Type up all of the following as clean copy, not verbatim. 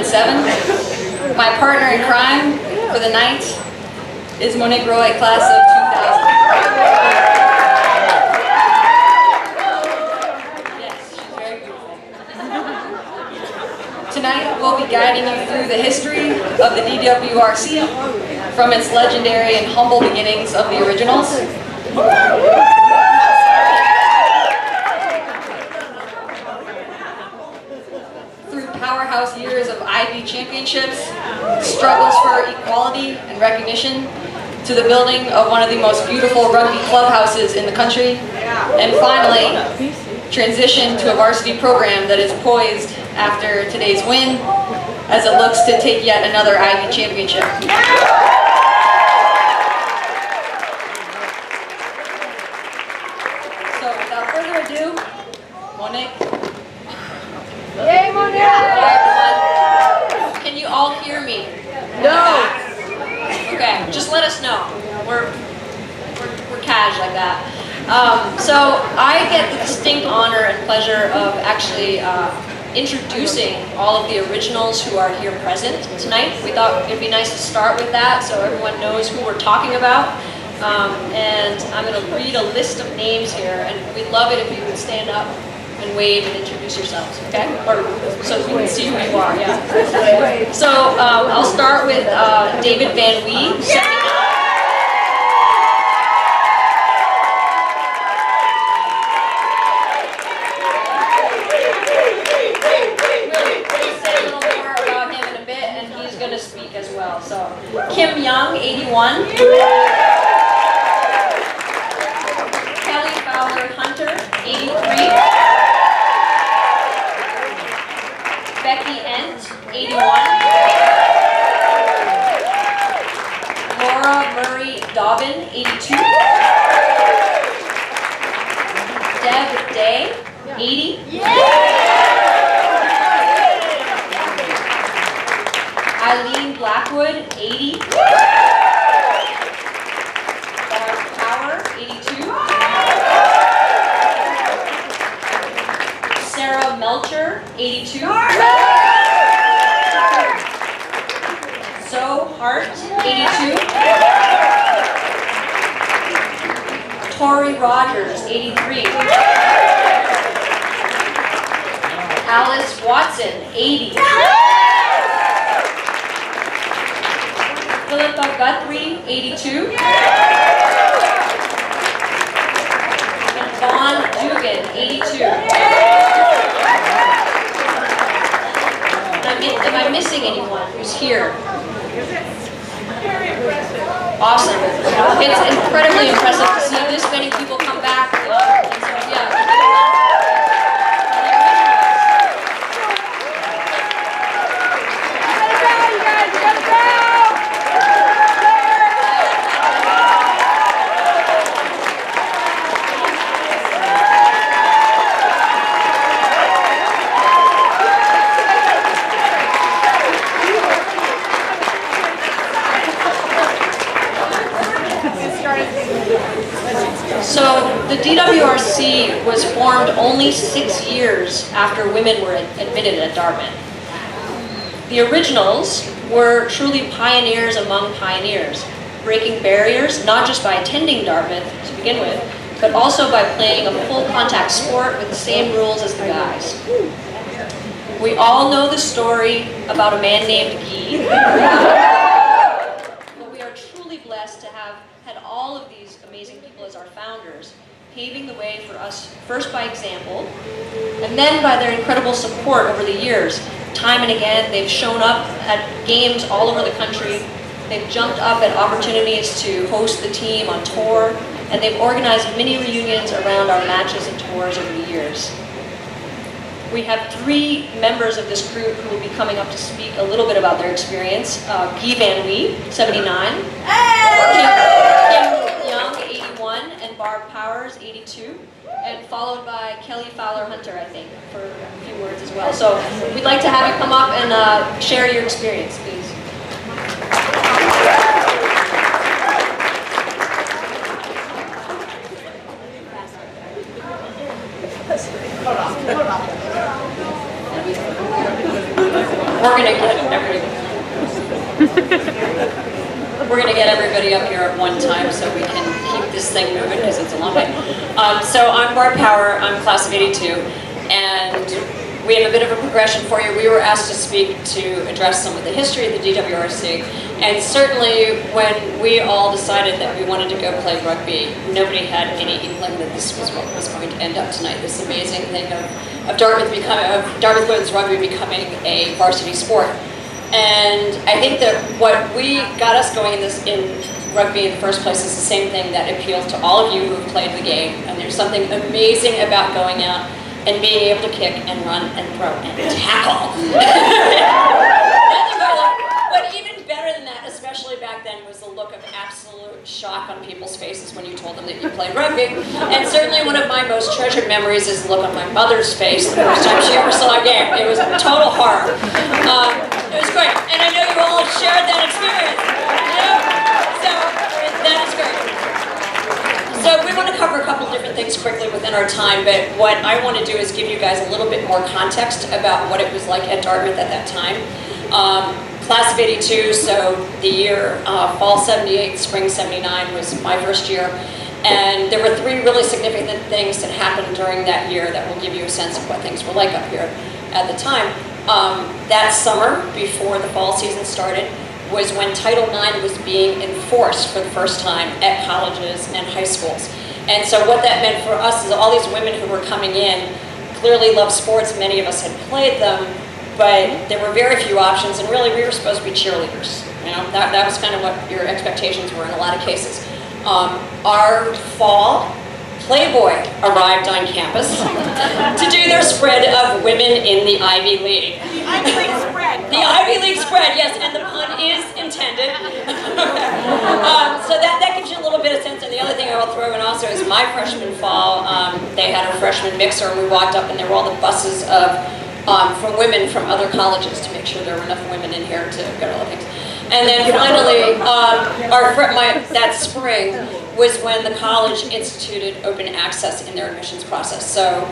2007. My partner in crime for the night is Monique Roy, class of 2000. Yes, she's very beautiful. Tonight we'll be guiding you through the history of the DWRC from its legendary and humble beginnings of the originals. Through powerhouse years of Ivy championships, struggles for equality and recognition, to the building of one of the most beautiful rugby clubhouses in the country, and finally, transition to a varsity program that is poised after today's win as it looks to take yet another Ivy championship. So without further ado, Monique. Yay, Monique! Hi everyone. Can you all hear me? No. Okay, just let us know. We're cash like that. So I get the distinct honor and pleasure of actually introducing all of the originals who are here present tonight. We thought it'd be nice to start with that so everyone knows who we're talking about. And I'm going to read a list of names here, and we'd love it if you would stand up and wave and introduce yourselves, okay? Or so we can see who you are, yeah. So I'll start with David Van Wee. To speak as well. So Kim Young, 81. Kelly Fowler Hunter, 83. Becky Ent, 81. Laura Murray Dobbin, 82. Deb Day, 80. Eileen Blackwood, 80. Barb Power, 82. Sarah Melcher, 82. Zoe Hart, 82. Tori Rogers, 83. Alice Watson, 80. Philippa Guthrie, 82. And Vaughn Dugan, 82. Am I missing anyone who's here? Awesome. It's incredibly impressive to see this many people come back. And so, yeah. So the DWRC was formed only 6 years after women were admitted at Dartmouth. The originals were truly pioneers among pioneers, breaking barriers not just by attending Dartmouth to begin with, but also by playing a full contact sport with the same rules as the guys. We all know the story about a man named Guy. But we are truly blessed to have had all of these amazing people as our founders, paving the way for us first by example, and then by their incredible support over the years. Time and again, they've shown up at games all over the country, they've jumped up at opportunities to host the team on tour, and they've organized many reunions around our matches and tours over the years. We have 3 members of this group who will be coming up to speak a little bit about their experience. Guy Van Wee, 79. Kim Young, 81. And Barb Powers, 82. And followed by Kelly Fowler Hunter, I think, for a few words as well. So we'd like to have you come up and share your experience, please. we're gonna get everybody up here at one time so we can keep this thing moving because it's a long way. So I'm Barb Power, I'm class of '82, and we have a bit of a progression for you. We were asked to speak to address some of the history of the DWRC, and certainly when we all decided that we wanted to go play rugby, nobody had any inkling that this was what was going to end up tonight, this amazing thing of Dartmouth women's rugby becoming a varsity sport. And I think that what got us going in rugby in the first place is the same thing that appeals to all of you who have played the game, and there's something amazing about going out and being able to kick and run and throw and tackle. But even better than that, especially back then, was the look of absolute shock on people's faces when you told them that you played rugby. And certainly one of my most treasured memories is the look on my mother's face the first time she ever saw a game. It was total horror. It was great, and I know you all shared that experience. So that is great. So we want to cover a couple different things quickly within our time, but what I want to do is give you guys a little bit more context about what it was like at Dartmouth at that time. Class of '82, so the year fall '78, spring '79 was my first year, and there were three really significant things that happened during that year that will give you a sense of what things were like up here at the time. That summer, before the fall season started, was when Title IX was being enforced for the first time at colleges and high schools. And so what that meant for us is all these women who were coming in clearly loved sports. Many of us had played them, but there were very few options, and really we were supposed to be cheerleaders. You know, that was kind of what your expectations were in a lot of cases. Our fall, Playboy arrived on campus to do their spread of women in the Ivy League. The Ivy League spread. The Ivy League spread, yes, and the pun is intended. So that gives you a little bit of sense. And the other thing I will throw in also is my freshman fall, they had a freshman mixer, and we walked up and there were all the buses from women from other colleges to make sure there were enough women in here to go to Olympics. And then finally, that spring was when the college instituted open access in their admissions process. So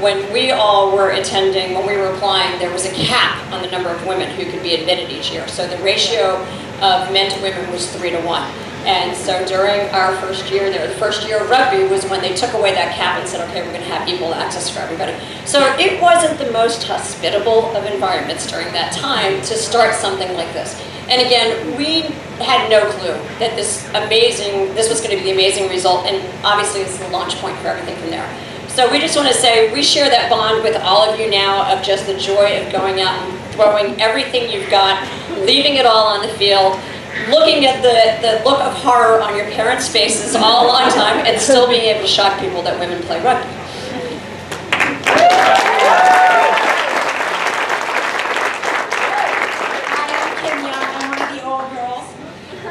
when we all were attending, when we were applying, there was a cap on the number of women who could be admitted each year. So the ratio of men to women was 3 to 1. And so during our first year there, the first year of rugby was when they took away that cap and said, okay, we're going to have equal access for everybody. So it wasn't the most hospitable of environments during that time to start something like this. And again, we had no clue that this was going to be the amazing result, and obviously it's the launch point for everything from there. So we just want to say we share that bond with all of you now of just the joy of going out and throwing everything you've got, leaving it all on the field, looking at the look of horror on your parents' faces all a long time, and still being able to shock people that women play rugby.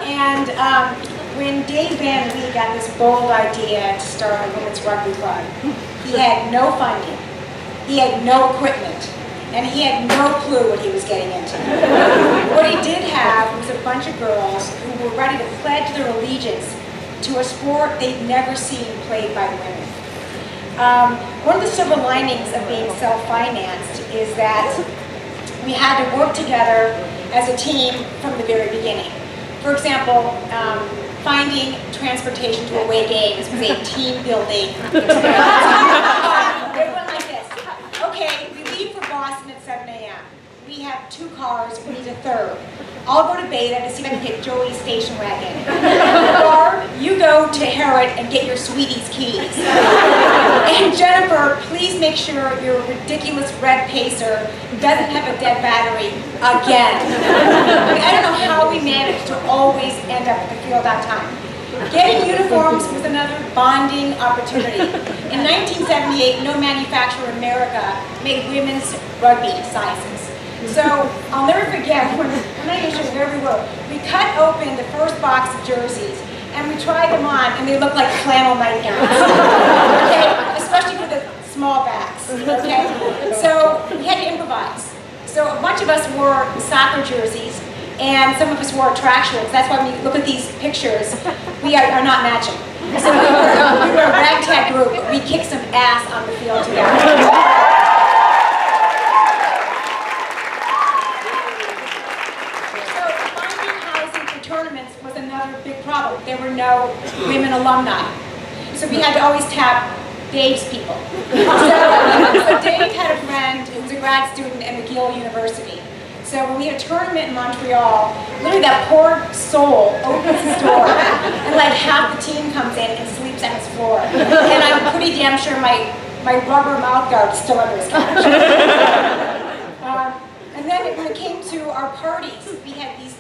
And when Dave Van Lee got this bold idea to start a women's rugby club, he had no funding, he had no equipment, and he had no clue what he was getting into. What he did have was a bunch of girls who were ready to pledge their allegiance to a sport they'd never seen played by women. One of the silver linings of being self-financed is that we had to work together as a team from the very beginning. For example, finding transportation to away games was a team building experience. It went like this. Okay, we leave for Boston at 7 a.m. We have 2 cars, we need a third. I'll go to Beta to see if I can get Joey's station wagon. Or you go to Harrod and get your sweetie's keys. And Jennifer, please make sure your ridiculous red Pacer doesn't have a dead battery again. I don't know how we managed to always end up at the field on time. Getting uniforms was another bonding opportunity. In 1978, no manufacturer in America made women's rugby sizes. So I'll never forget, when I used to where we were, we cut open the first box of jerseys and we tried them on and they looked like flannel nightgowns. Okay? Especially for the small backs. Okay? So we had to improvise. So a bunch of us wore soccer jerseys and some of us wore track shorts. That's why when you look at these pictures, we are not matching. So we were a ragtag group. We kicked some ass on the field together. problem. There were no women alumni. So we had to always tap Dave's people. So Dave had a friend who was a grad student at McGill University. So when we had a tournament in Montreal, literally that poor soul opens his door and like half the team comes in and sleeps on his floor. And I'm pretty damn sure my rubber mouth guard is still under his couch. And then when it came to our parties, we had these,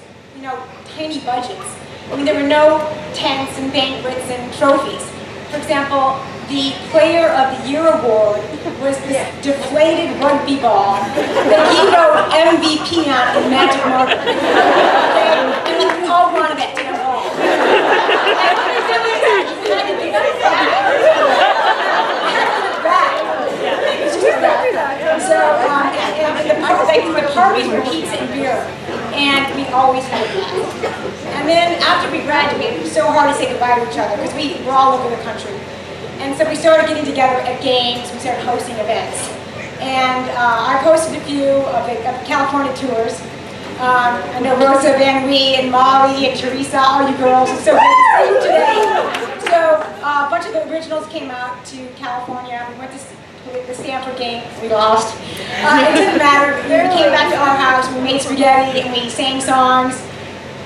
tiny budgets. I mean, there were no tents and banquets and trophies. For example, the Player of the Year award was this deflated rugby ball that he wrote MVP on in magic marker. Okay? And we all wanted that damn ball. So, the parties were pizza and beer, and we always had a blast. And then after we graduated, it was so hard to say goodbye to each other because we were all over the country. And so we started getting together at games, we started hosting events. And I've hosted a few of the California tours. I know Rosa Van Wee and Molly and Teresa, all you girls, it's so good to see you today. So a bunch of the originals came out to California. We went to the Stanford game, we lost. It didn't matter, we came back to our house, we made spaghetti and we sang songs.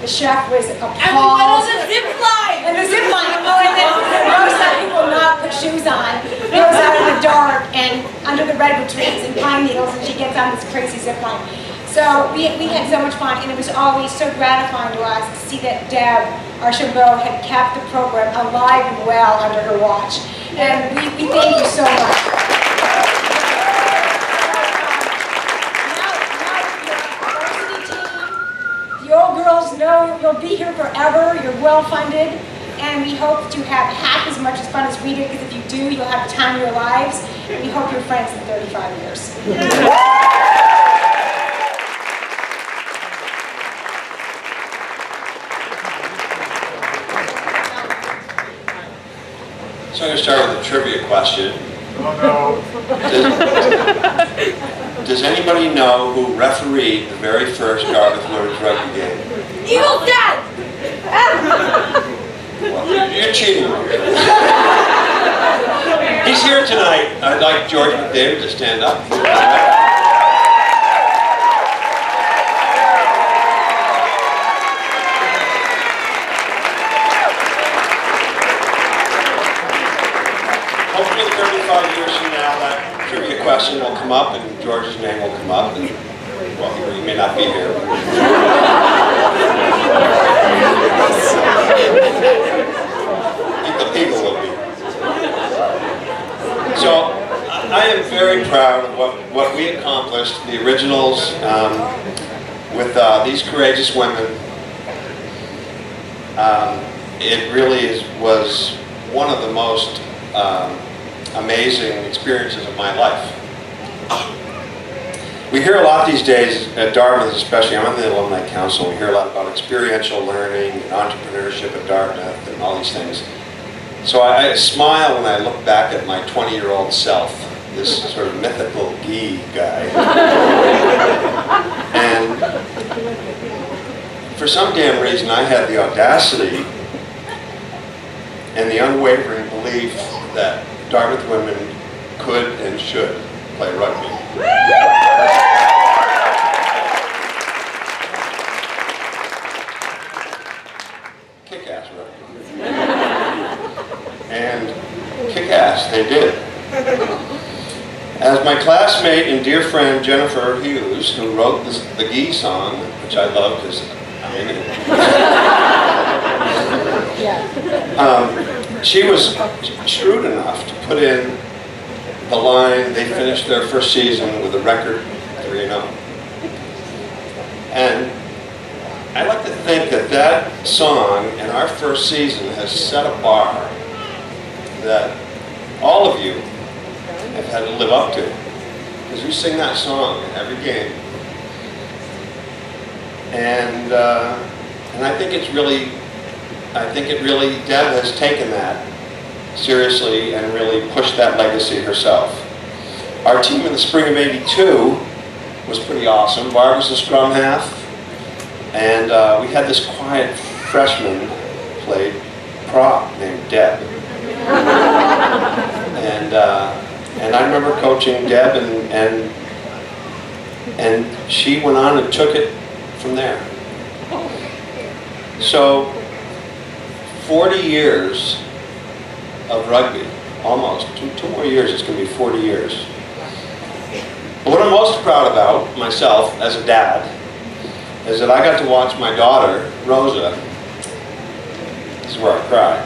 The chef was appalled. And we went on the zip line! And the zip line, and then Rosa, who will not put shoes on, goes out in the dark and under the redwood trees and pine needles, and she gets on this crazy zip line. So we had so much fun, and it was always so gratifying to us to see that Deb Archambault had kept the program alive and well under her watch. And we thank you so much. The old girls know you'll be here forever, you're well funded, and we hope to have half as much fun as we did, because if you do, you'll have the time of your lives, and we hope you're friends in 35 years. So I'm going to start with a trivia question. Oh no. Does anybody know who refereed the very first Dartmouth women's rugby game? Eagles Dad! Well, you're cheating. He's here tonight. I'd like George McDavid to stand up. Hopefully 35 years from now, that trivia question will come up and George's name will come up. And, well, he may not be here. Eagle will be. So, I am very proud of what we accomplished, the originals, with these courageous women. It really was one of the most amazing experiences of my life. We hear a lot these days at Dartmouth, especially, I'm on the Alumni Council, we hear a lot about experiential learning and entrepreneurship at Dartmouth and all these things. So I smile when I look back at my 20-year-old self, this sort of mythical guy. And for some damn reason I had the audacity and the unwavering belief that Dartmouth women could and should play rugby. Kick-ass rugby. And kick-ass they did. As my classmate and dear friend Jennifer Hughes, who wrote the Gee song, which I love because I'm in it. She was shrewd enough to put in the line, they finished their first season with a record 3-0. And I like to think that that song and our first season has set a bar that all of you have had to live up to. Because you sing that song in every game. And I think it really, Deb has taken that seriously and really pushed that legacy herself. Our team in the spring of '82 was pretty awesome. Barb was the scrum half, and we had this quiet freshman played prop named Deb. And I remember coaching Deb, and she went on and took it from there. So 40 years of rugby, almost. Two more years, it's going to be 40 years. But what I'm most proud about, myself, as a dad, is that I got to watch my daughter, Rosa, this is where I cry,